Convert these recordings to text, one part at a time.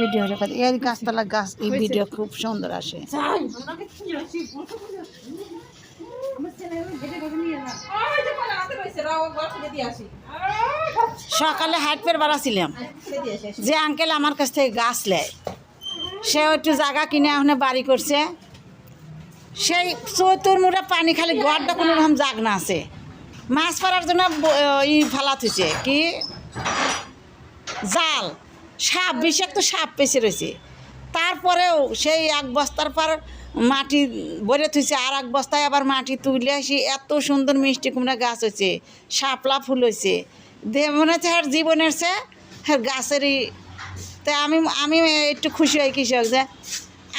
Video রেখে এই গাছতলা গাছ এই ভিডিও খুব সুন্দর আসে। সকালে হাইটপের বাড়াছিলাম যে আঙ্কেল আমার কাছ থেকে গাছ নেয়, সে একটু জায়গা কিনে ওখানে বাড়ি করছে। সেই চৌতুর মুড়ে পানি খালি গড়টা কোনো রকম জাগ না আছে, মাছ পড়ার জন্য ই ফালা থুছে কি জাল, সাপ বিষাক্ত সাপ পেছে রয়েছে। তারপরেও সেই এক বস্তার পর মাটি ভরে থুইছে, আর এক বস্তায় আবার মাটি তুলে আসি। এত সুন্দর মিষ্টি কুমড়া গাছ হয়েছে, শাপলা ফুল হয়েছে, দেহ মনে হচ্ছে আর জীবনের সে গাছেরই। তাই আমি একটু খুশি হই কৃষক যে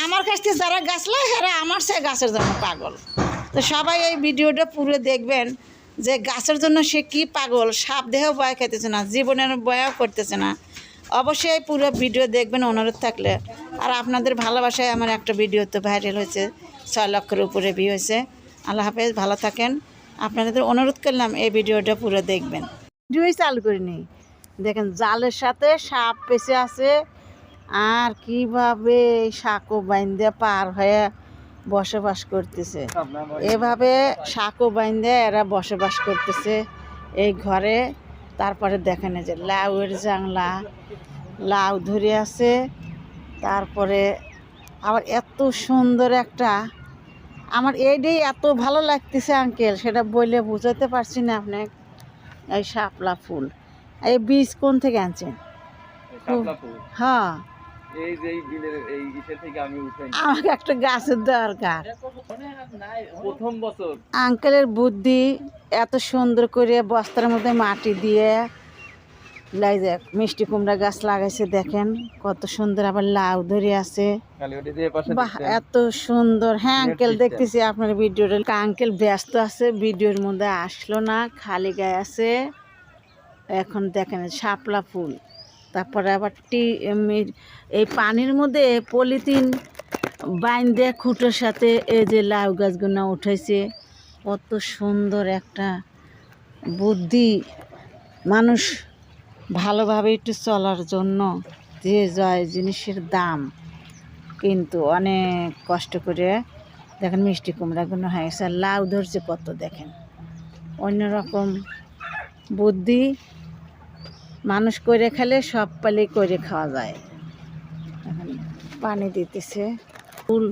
আমার কাছ থেকে যারা গাছ লায় এরা আমার সে গাছের জন্য পাগল। তো সবাই এই ভিডিওটা পুরো দেখবেন যে গাছের জন্য সে কি পাগল, সাপ দেহ ভয় খেতেছে না, জীবনের ভয়ও করতেছে না। অবশ্যই পুরো ভিডিও দেখবেন অনুরোধ থাকলে। আর আপনাদের ভালোবাসায় আমার একটা ভিডিও তো ভাইরাল হয়েছে, 6 লক্ষের উপরে ভিউ হয়েছে। আল্লাহ হাফেজ, ভালো থাকেন। আপনাদের অনুরোধ করলাম এই ভিডিওটা পুরো দেখবেন। ভিডিওই চালু করিনি, দেখেন জালের সাথে সাপ পেঁচে আছে। আর কিভাবে সাঁকো বাইন্দে পার হয়ে বসবাস করতেছে, এভাবে সাঁকো বাইন্দে এরা বসবাস করতেছে এই ঘরে। তারপরে দেখেন যে লাউয়ের জাংলা, লাউ ধরে আছে। তারপরে আবার এত সুন্দর একটা, আমার এইটাই এত ভালো লাগতেছে আঙ্কেল, সেটা বলে বুঝাতে পারছি না আপনি। এই শাপলা ফুল, এই বীজ কোন থেকে আনছেন? হ্যাঁ, আমাকে একটা গাছের দরকার। প্রথম বছর আঙ্কেলের বুদ্ধি, এত সুন্দর করে বস্তার মধ্যে মাটি দিয়ে মিষ্টি কুমড়া গাছ লাগাইছে। দেখেন কত সুন্দর, আবার লাউ ধরে আছে। বাহ, এত সুন্দর। হ্যাঁ আঙ্কেল, দেখতেছি আপনার ভিডিওটা। আঙ্কেল ব্যস্ত আছে, ভিডিওর মধ্যে আসলো না, খালি গায়ে আছে। এখন দেখেন শাপলা ফুল। তারপরে আবার এই পানির মধ্যে পলিথিন বাইন্দে খুঁটোর সাথে এই যে লাউ গাছগুলো উঠেছে। কত সুন্দর একটা বুদ্ধি, মানুষ ভালোভাবে একটু চলার জন্য যে যায় জিনিসের দাম, কিন্তু অনেক কষ্ট করে দেখেন মিষ্টি কুমড়াগুলো হয়ে গেছে। লাউ ধরছে কত, দেখেন অন্যরকম বুদ্ধি। মানুষ করে খেলে সব পালি করে খাওয়া যায়। এখন পানি দিতেছে ফুল,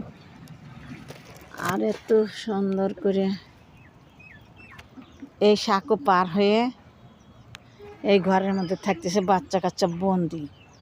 আর এত সুন্দর করে এই সাঁকো পার হয়ে এই ঘরের মধ্যে থাকতেছে বাচ্চা কাচ্চা বন্দি।